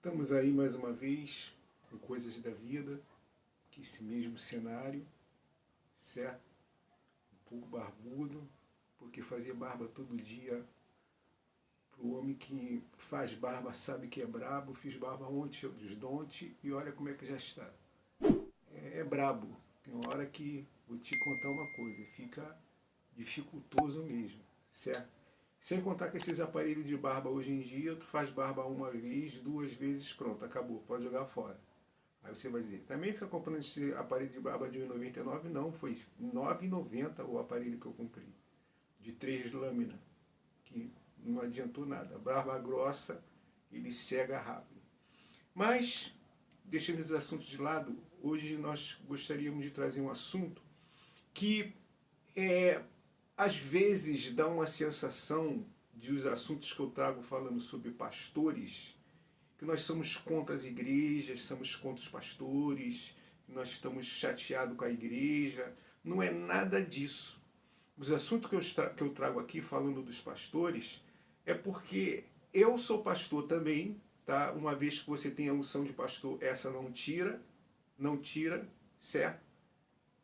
Estamos aí mais uma vez com Coisas da Vida, que esse mesmo cenário, certo? Um pouco barbudo, porque fazer barba todo dia, para o homem que faz barba sabe que é brabo. Fiz barba ontem, eu desdonte, e olha como é que já está. É brabo. Tem uma hora que vou te contar uma coisa, fica dificultoso mesmo, certo? Sem contar que esses aparelhos de barba hoje em dia, tu faz barba uma vez, duas vezes, pronto, acabou, pode jogar fora. Aí você vai dizer, também fica comprando esse aparelho de barba de R$1,99? Não, foi R$9,90 o aparelho que eu comprei, de 3 lâminas, que não adiantou nada. Barba grossa, ele cega rápido. Mas, deixando esses assuntos de lado, hoje nós gostaríamos de trazer um assunto que às vezes dá uma sensação de os assuntos que eu trago falando sobre pastores, que nós somos contra as igrejas, somos contra os pastores, nós estamos chateados com a igreja. Não é nada disso. Os assuntos que eu trago aqui falando dos pastores é porque eu sou pastor também, tá? Uma vez que você tem a unção de pastor, essa não tira, certo?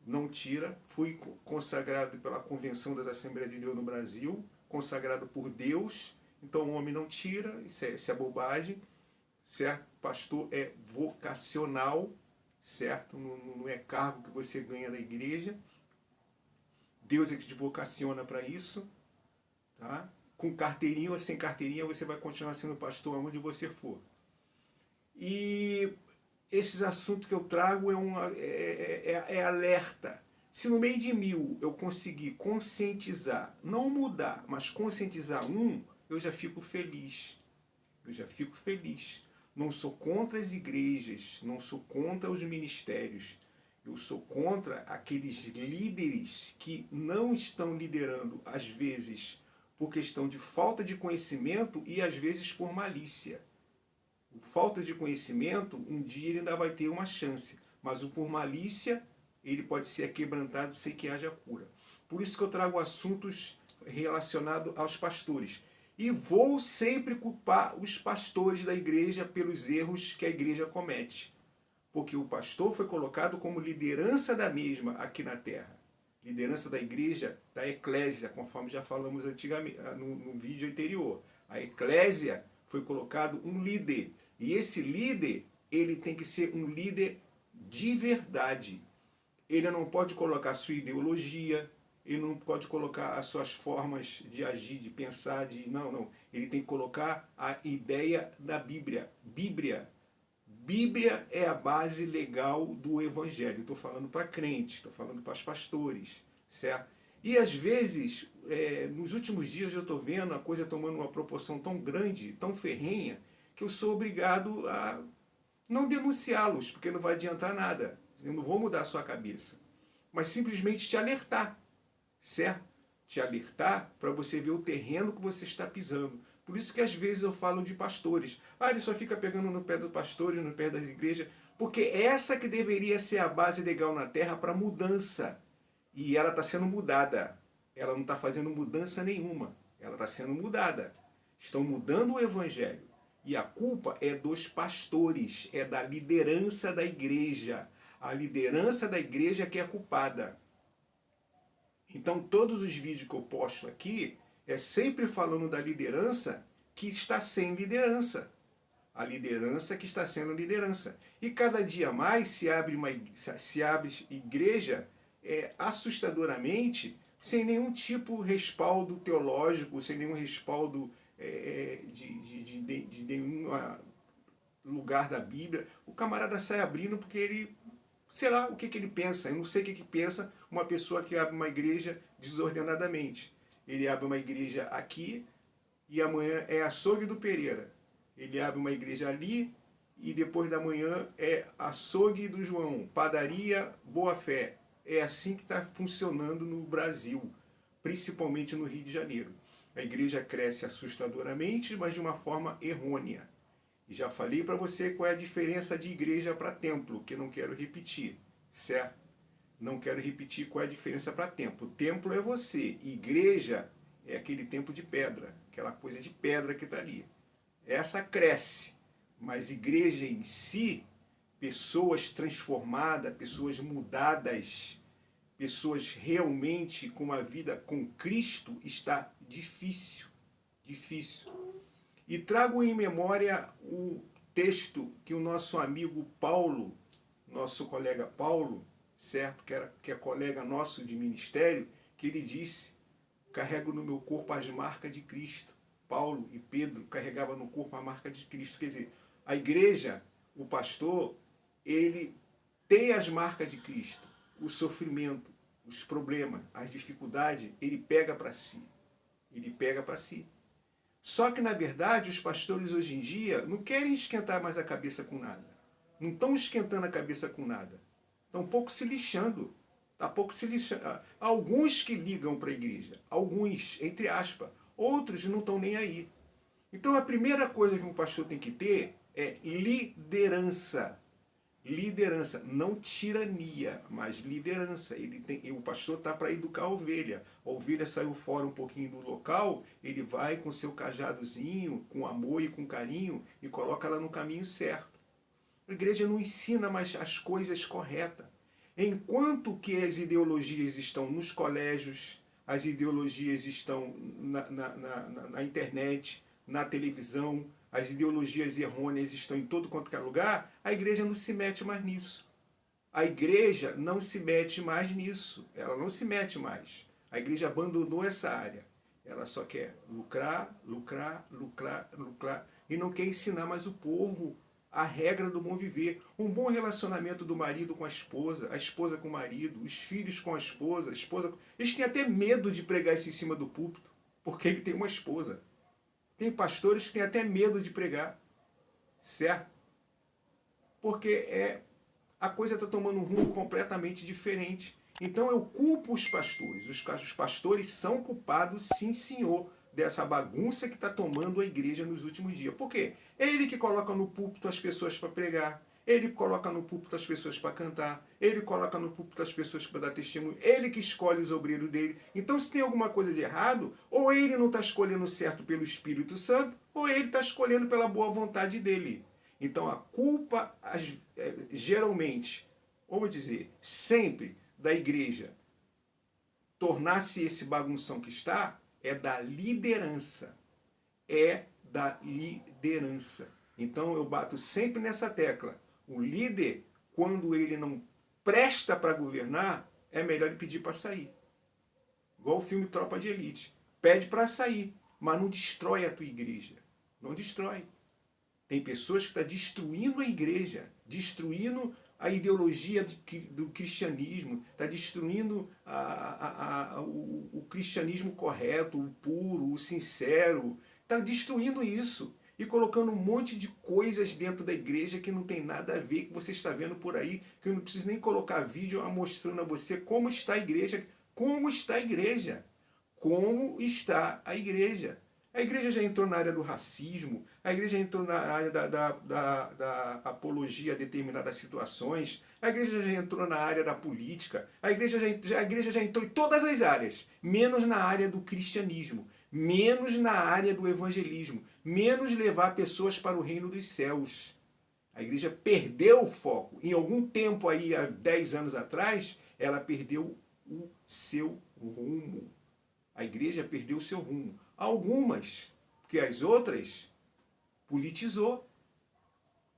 Não tira. Fui consagrado pela Convenção das Assembleias de Deus no Brasil, consagrado por Deus, então o homem não tira, isso é bobagem, certo? Pastor é vocacional, certo? Não é cargo que você ganha na igreja. Deus é que te vocaciona para isso, tá? Com carteirinha ou sem carteirinha, você vai continuar sendo pastor aonde você for. E esses assuntos que eu trago é alerta. Se no meio de 1000 eu conseguir conscientizar, não mudar, mas conscientizar eu já fico feliz. Eu já fico feliz. Não sou contra as igrejas, não sou contra os ministérios. Eu sou contra aqueles líderes que não estão liderando, às vezes por questão de falta de conhecimento e às vezes por malícia. O falta de conhecimento, um dia ele ainda vai ter uma chance, mas o por malícia, ele pode ser aquebrantado sem que haja cura. Por isso que eu trago assuntos relacionados aos pastores. E vou sempre culpar os pastores da igreja pelos erros que a igreja comete. Porque o pastor foi colocado como liderança da mesma aqui na terra. Liderança da igreja, da eclésia, conforme já falamos antigamente no vídeo anterior. A eclésia foi colocado um líder. E esse líder, ele tem que ser um líder de verdade. Ele não pode colocar a sua ideologia, ele não pode colocar as suas formas de agir, de pensar, não. Ele tem que colocar a ideia da Bíblia. Bíblia é a base legal do Evangelho. Estou falando para crentes, estou falando para os pastores, certo? E às vezes, nos últimos dias eu estou vendo a coisa tomando uma proporção tão grande, tão ferrenha, que eu sou obrigado a não denunciá-los, porque não vai adiantar nada. Eu não vou mudar a sua cabeça. Mas simplesmente te alertar, certo? Te alertar para você ver o terreno que você está pisando. Por isso que às vezes eu falo de pastores. Ele só fica pegando no pé do pastor e no pé das igrejas, porque essa que deveria ser a base legal na terra para mudança. E ela está sendo mudada. Ela não está fazendo mudança nenhuma. Ela está sendo mudada. Estão mudando o evangelho. E a culpa é dos pastores, é da liderança da igreja. A liderança da igreja que é culpada. Então todos os vídeos que eu posto aqui é sempre falando da liderança que está sem liderança. A liderança que está sendo liderança. E cada dia mais se abre igreja assustadoramente, sem nenhum tipo de respaldo teológico, sem nenhum respaldo de nenhum lugar da Bíblia. O camarada sai abrindo porque ele, sei lá o que ele pensa. Eu não sei o que pensa uma pessoa que abre uma igreja desordenadamente. Ele abre uma igreja aqui e amanhã é açougue do Pereira. Ele abre uma igreja ali e depois da manhã é açougue do João, padaria Boa Fé. É assim que está funcionando no Brasil, principalmente no Rio de Janeiro. A igreja cresce assustadoramente, mas de uma forma errônea. E já falei para você qual é a diferença de igreja para templo, que não quero repetir, certo? Não quero repetir qual é a diferença para templo. Templo é você, igreja é aquele templo de pedra, aquela coisa de pedra que está ali. Essa cresce, mas igreja em si, pessoas transformadas, pessoas mudadas, pessoas realmente com uma vida com Cristo, está difícil, difícil. E trago em memória o texto que o nosso amigo Paulo, nosso colega Paulo, certo, que é colega nosso de ministério, que ele disse: carrego no meu corpo as marcas de Cristo. Paulo e Pedro carregavam no corpo a marca de Cristo. Quer dizer, a igreja, o pastor, ele tem as marcas de Cristo. O sofrimento, os problemas, as dificuldades, ele pega para si. Ele pega para si. Só que, na verdade, os pastores hoje em dia não querem esquentar mais a cabeça com nada. Não estão esquentando a cabeça com nada. Estão pouco se lixando. Está pouco se lixando. Alguns que ligam para a igreja. Alguns, entre aspas. Outros não estão nem aí. Então, a primeira coisa que um pastor tem que ter é liderança. Liderança, não tirania, mas liderança. O pastor está para educar a ovelha. A ovelha saiu fora um pouquinho do local, ele vai com seu cajadozinho, com amor e com carinho, e coloca ela no caminho certo. A igreja não ensina mais as coisas corretas. Enquanto que as ideologias estão nos colégios, as ideologias estão na internet, na televisão, as ideologias errôneas estão em todo quanto é lugar, a igreja não se mete mais nisso. A igreja não se mete mais nisso. Ela não se mete mais. A igreja abandonou essa área. Ela só quer lucrar, lucrar, lucrar, lucrar. E não quer ensinar mais o povo a regra do bom viver. Um bom relacionamento do marido com a esposa com o marido, os filhos com a esposa. Eles têm até medo de pregar isso em cima do púlpito, porque ele tem uma esposa. Tem pastores que têm até medo de pregar, certo? Porque a coisa está tomando um rumo completamente diferente. Então eu culpo os pastores. Os pastores são culpados, sim senhor, dessa bagunça que está tomando a igreja nos últimos dias. Por quê? É ele que coloca no púlpito as pessoas para pregar. Ele coloca no púlpito as pessoas para cantar. Ele coloca no púlpito as pessoas para dar testemunho. Ele que escolhe os obreiros dele. Então, se tem alguma coisa de errado, ou ele não está escolhendo certo pelo Espírito Santo, ou ele está escolhendo pela boa vontade dele. Então, a culpa, geralmente, vamos dizer, sempre da igreja tornar-se esse bagunção que está, é da liderança. É da liderança. Então, eu bato sempre nessa tecla. O líder, quando ele não presta para governar, é melhor ele pedir para sair. Igual o filme Tropa de Elite. Pede para sair, mas não destrói a tua igreja. Não destrói. Tem pessoas que estão destruindo a igreja, destruindo a ideologia do cristianismo, está destruindo o cristianismo correto, o puro, o sincero. Está destruindo isso. E colocando um monte de coisas dentro da igreja que não tem nada a ver, que você está vendo por aí, que eu não preciso nem colocar vídeo mostrando a você como está a igreja. Como está a igreja? Como está a igreja? A igreja já entrou na área do racismo, a igreja já entrou na área da apologia a determinadas situações, a igreja já entrou na área da política, a igreja já entrou em todas as áreas, menos na área do cristianismo, menos na área do evangelismo, menos levar pessoas para o reino dos céus. A igreja perdeu o foco. Em algum tempo aí, há 10 anos atrás, ela perdeu o seu rumo. A igreja perdeu o seu rumo. Algumas, porque as outras politizou.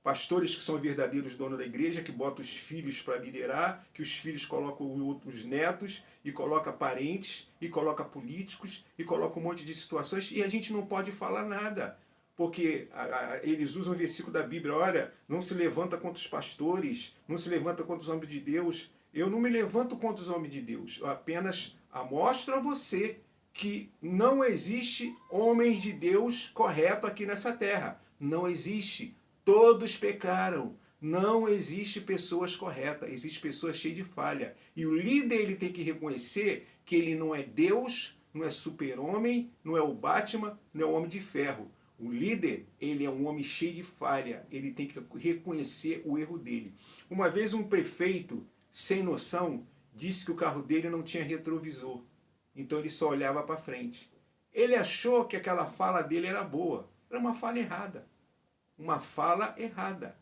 Pastores que são verdadeiros donos da igreja, que botam os filhos para liderar, que os filhos colocam os netos, e coloca parentes, e coloca políticos, e coloca um monte de situações, e a gente não pode falar nada. Porque eles usam o versículo da Bíblia, olha, não se levanta contra os pastores, não se levanta contra os homens de Deus. Eu não me levanto contra os homens de Deus, eu apenas mostro a você que não existe homens de Deus correto aqui nessa terra. Não existe. Todos pecaram. Não existe pessoas corretas. Existe pessoas cheias de falha. E o líder ele tem que reconhecer que ele não é Deus, não é super-homem, não é o Batman, não é o Homem de Ferro. O líder, ele é um homem cheio de falha. Ele tem que reconhecer o erro dele. Uma vez um prefeito, sem noção, disse que o carro dele não tinha retrovisor. Então ele só olhava para frente. Ele achou que aquela fala dele era boa. Era uma fala errada. uma fala errada.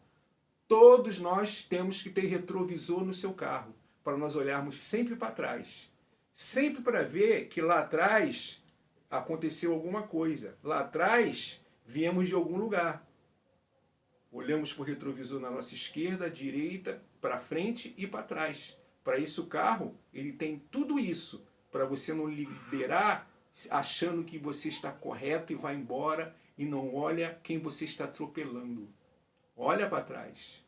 Todos nós temos que ter retrovisor no seu carro, para nós olharmos sempre para trás. Sempre para ver que lá atrás aconteceu alguma coisa. Lá atrás viemos de algum lugar. Olhamos para o retrovisor na nossa esquerda, direita, para frente e para trás. Para isso o carro, ele tem tudo isso, para você não liderar achando que você está correto e vai embora e não olha quem você está atropelando. Olha para trás.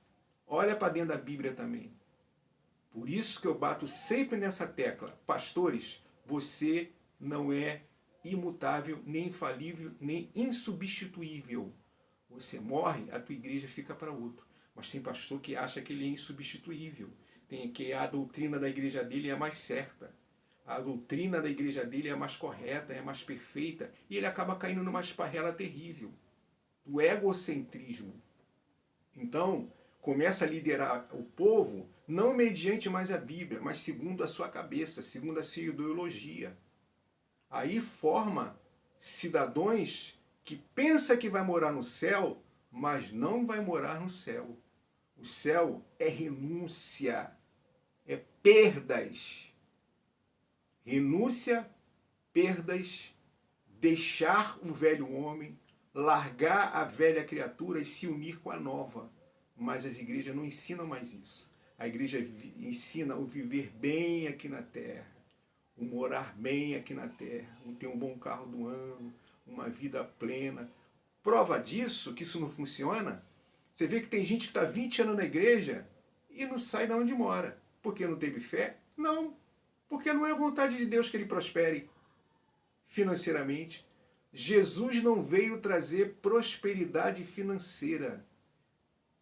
Olha para dentro da Bíblia também. Por isso que eu bato sempre nessa tecla. Pastores, você não é imutável, nem infalível, nem insubstituível. Você morre, a tua igreja fica para outro. Mas tem pastor que acha que ele é insubstituível. Tem que a doutrina da igreja dele é mais certa. A doutrina da igreja dele é mais correta, é mais perfeita. E ele acaba caindo numa esparrela terrível. Do egocentrismo. Então, começa a liderar o povo, não mediante mais a Bíblia, mas segundo a sua cabeça, segundo a sua ideologia. Aí forma cidadãos que pensa que vai morar no céu, mas não vai morar no céu. O céu é renúncia, é perdas. Renúncia, perdas, deixar o velho homem, largar a velha criatura e se unir com a nova. Mas as igrejas não ensinam mais isso. A igreja ensina o viver bem aqui na terra, o morar bem aqui na terra, o ter um bom carro do ano, uma vida plena. Prova disso, que isso não funciona, você vê que tem gente que está 20 anos na igreja e não sai de onde mora. Porque não teve fé? Não. Porque não é a vontade de Deus que ele prospere financeiramente. Jesus não veio trazer prosperidade financeira.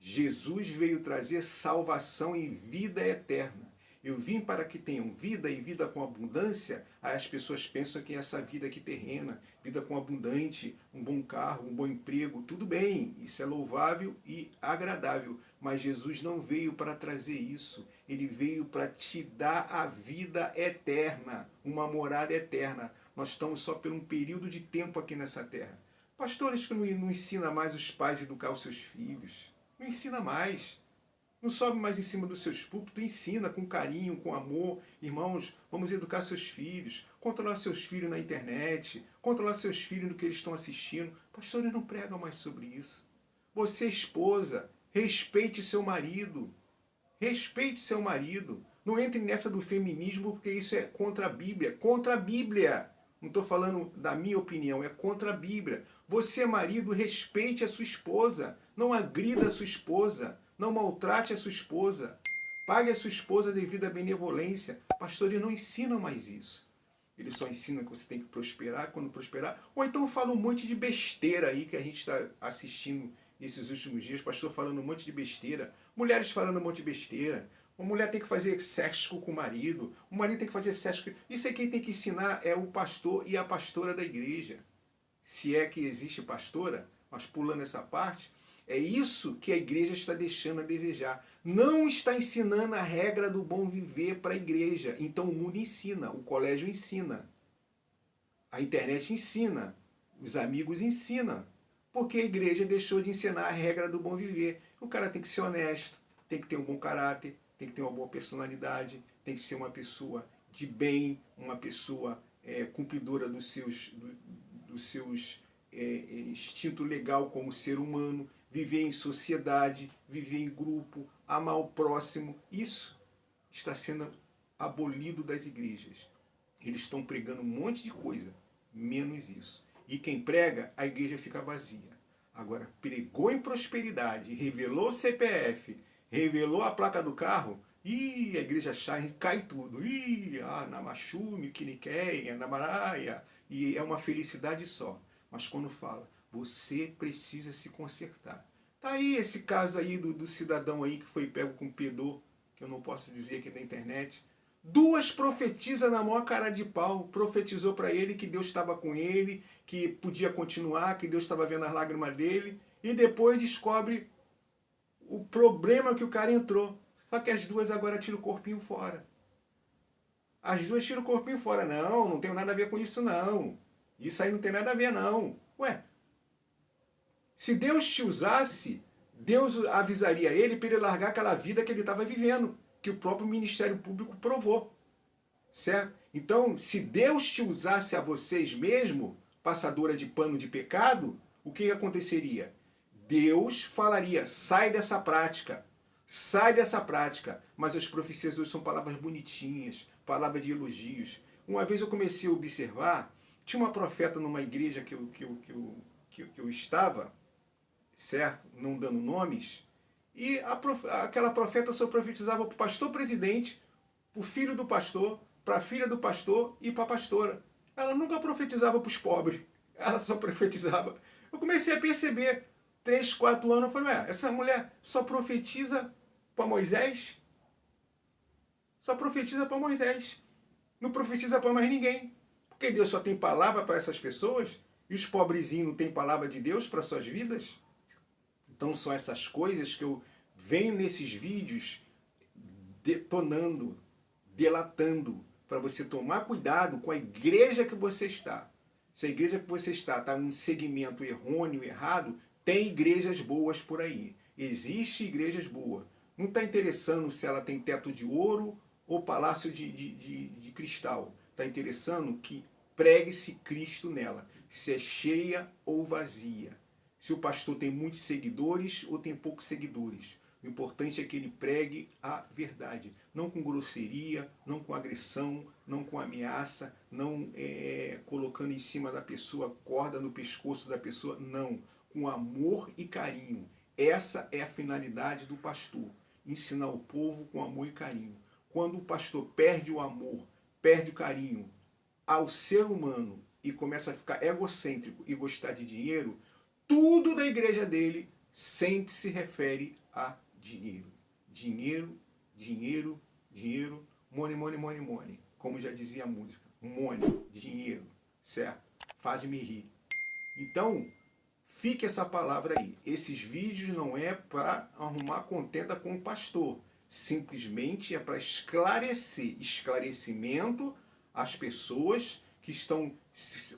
Jesus veio trazer salvação e vida eterna. Eu vim para que tenham vida e vida com abundância. Aí as pessoas pensam que essa vida aqui terrena, vida com abundante, um bom carro, um bom emprego, tudo bem, isso é louvável e agradável. Mas Jesus não veio para trazer isso. Ele veio para te dar a vida eterna, uma morada eterna. Nós estamos só por um período de tempo aqui nessa terra. Pastores que não ensinam mais os pais a educar os seus filhos. Não ensina mais. Não sobe mais em cima dos seus púlpitos, ensina com carinho, com amor. Irmãos, vamos educar seus filhos, controlar seus filhos na internet, controlar seus filhos no que eles estão assistindo. Pastores não pregam mais sobre isso. Você, esposa, respeite seu marido. Respeite seu marido. Não entre nessa do feminismo, porque isso é contra a Bíblia. Contra a Bíblia. Não estou falando da minha opinião, é contra a Bíblia. Você, marido, respeite a sua esposa. Não agrida a sua esposa. Não maltrate a sua esposa. Pague a sua esposa devido à benevolência. Pastores não ensinam mais isso. Eles só ensinam que você tem que prosperar quando prosperar. Ou então falam um monte de besteira aí que a gente está assistindo nesses últimos dias. Pastor falando um monte de besteira. Mulheres falando um monte de besteira. Uma mulher tem que fazer sexo com o marido. O marido tem que fazer sexo. Isso aí quem tem que ensinar é o pastor e a pastora da igreja. Se é que existe pastora, mas pulando essa parte, é isso que a igreja está deixando a desejar. Não está ensinando a regra do bom viver para a igreja. Então o mundo ensina, o colégio ensina, a internet ensina, os amigos ensinam. Porque a igreja deixou de ensinar a regra do bom viver. O cara tem que ser honesto, tem que ter um bom caráter, tem que ter uma boa personalidade, tem que ser uma pessoa de bem, uma pessoa cumpridora dos seus instinto legal como ser humano, viver em sociedade, viver em grupo, amar o próximo. Isso está sendo abolido das igrejas. Eles estão pregando um monte de coisa, menos isso. E quem prega, a igreja fica vazia. Agora, pregou em prosperidade, revelou o CPF, revelou a placa do carro, e a igreja Shine cai tudo. Namachumi, Kinikeia, Namaraia, e é uma felicidade só. Mas quando fala, você precisa se consertar. Tá aí esse caso aí do cidadão aí que foi pego com pedô, que eu não posso dizer aqui na internet. 2 profetisas na maior cara de pau, profetizou para ele que Deus estava com ele, que podia continuar, que Deus estava vendo as lágrimas dele, e depois descobre o problema que o cara entrou. Só que as 2 agora tiram o corpinho fora. As 2 tiram o corpinho fora. Não, não tem nada a ver com isso não. Isso aí não tem nada a ver não. Ué, Se Deus te usasse, Deus avisaria ele para ele largar aquela vida que ele estava vivendo, que o próprio Ministério Público provou. Certo? Então, se Deus te usasse a vocês mesmo, passadora de pano de pecado, o que aconteceria? Deus falaria, sai dessa prática, sai dessa prática. Mas as profecias hoje são palavras bonitinhas, palavras de elogios. Uma vez eu comecei a observar, tinha uma profeta numa igreja que eu estava, certo? Não dando nomes, e aquela profeta só profetizava para o pastor presidente, para o filho do pastor, para a filha do pastor e para a pastora. Ela nunca profetizava para os pobres, ela só profetizava. Eu comecei a perceber, 3, 4 anos, eu falei, essa mulher só profetiza para Moisés? Só profetiza para Moisés. Não profetiza para mais ninguém. Porque Deus só tem palavra para essas pessoas e os pobrezinhos não têm palavra de Deus para suas vidas? Então são essas coisas que eu venho nesses vídeos detonando, delatando, para você tomar cuidado com a igreja que você está. Se a igreja que você está num segmento errôneo, errado, tem igrejas boas por aí. Existe igrejas boas. Não está interessando se ela tem teto de ouro ou palácio de cristal. Está interessando que pregue-se Cristo nela. Se é cheia ou vazia. Se o pastor tem muitos seguidores ou tem poucos seguidores. O importante é que ele pregue a verdade. Não com grosseria, não com agressão, não com ameaça, não colocando em cima da pessoa, corda no pescoço da pessoa. Não. Com amor e carinho. Essa é a finalidade do pastor. Ensinar o povo com amor e carinho. Quando o pastor perde o amor, perde o carinho ao ser humano e começa a ficar egocêntrico e gostar de dinheiro, tudo da igreja dele sempre se refere a dinheiro. Dinheiro, dinheiro, dinheiro, money, money, money, money. Como já dizia a música. Money, dinheiro, certo? Faz-me rir. Então, fique essa palavra aí. Esses vídeos não é para arrumar contenda com o pastor. Simplesmente é para esclarecer. Esclarecimento às pessoas que estão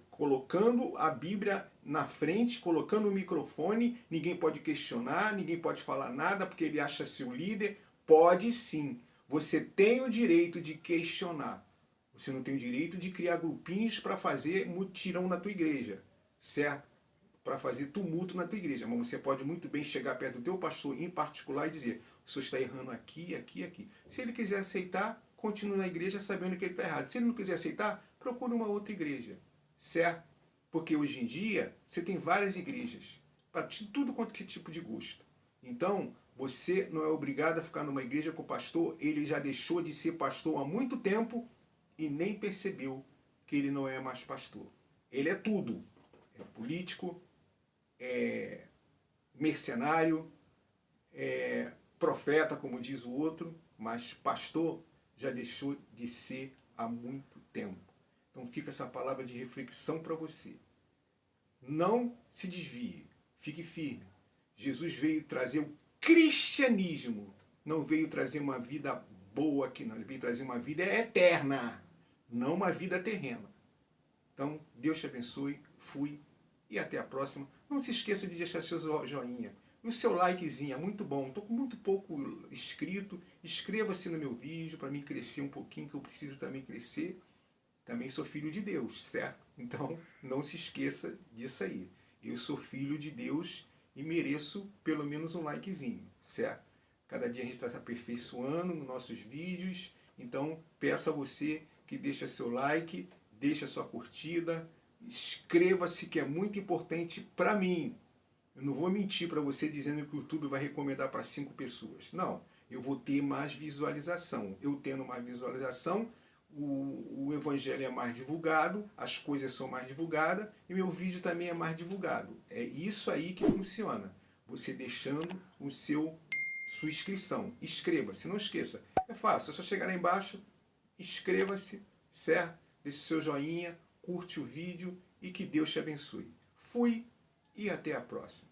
colocando a Bíblia na frente, colocando o microfone, ninguém pode questionar, ninguém pode falar nada porque ele acha-se o líder. Pode sim. Você tem o direito de questionar. Você não tem o direito de criar grupinhos para fazer mutirão na tua igreja, certo? Para fazer tumulto na tua igreja. Mas você pode muito bem chegar perto do teu pastor em particular e dizer, o senhor está errando aqui, aqui, aqui. Se ele quiser aceitar, continue na igreja sabendo que ele está errado. Se ele não quiser aceitar, procure uma outra igreja, certo? Porque hoje em dia, você tem várias igrejas, para tudo quanto que tipo de gosto. Então, você não é obrigado a ficar numa igreja com o pastor, ele já deixou de ser pastor há muito tempo e nem percebeu que ele não é mais pastor. Ele é tudo. É político, é mercenário, é profeta, como diz o outro, mas pastor já deixou de ser há muito tempo. Então fica essa palavra de reflexão para você. Não se desvie, fique firme. Jesus veio trazer o cristianismo, não veio trazer uma vida boa aqui não, ele veio trazer uma vida eterna, não uma vida terrena. Então, Deus te abençoe, fui e até a próxima. Não se esqueça de deixar seu joinha. E o seu likezinho é muito bom. Estou com muito pouco inscrito. Inscreva-se no meu vídeo para mim crescer um pouquinho, que eu preciso também crescer. Também sou filho de Deus, certo? Então, não se esqueça disso aí. Eu sou filho de Deus e mereço pelo menos um likezinho, certo? Cada dia a gente está se aperfeiçoando nos nossos vídeos. Então, peço a você que deixe seu like, deixe a sua curtida, inscreva-se, que é muito importante para mim. Eu não vou mentir para você dizendo que o YouTube vai recomendar para 5 pessoas. Não, eu vou ter mais visualização. Eu tendo mais visualização, o evangelho é mais divulgado, as coisas são mais divulgadas e meu vídeo também é mais divulgado. É isso aí que funciona. Você deixando sua inscrição. Inscreva-se, não esqueça. É fácil, é só chegar lá embaixo, inscreva-se, certo? Deixe seu joinha, curte o vídeo e que Deus te abençoe. Fui e até a próxima.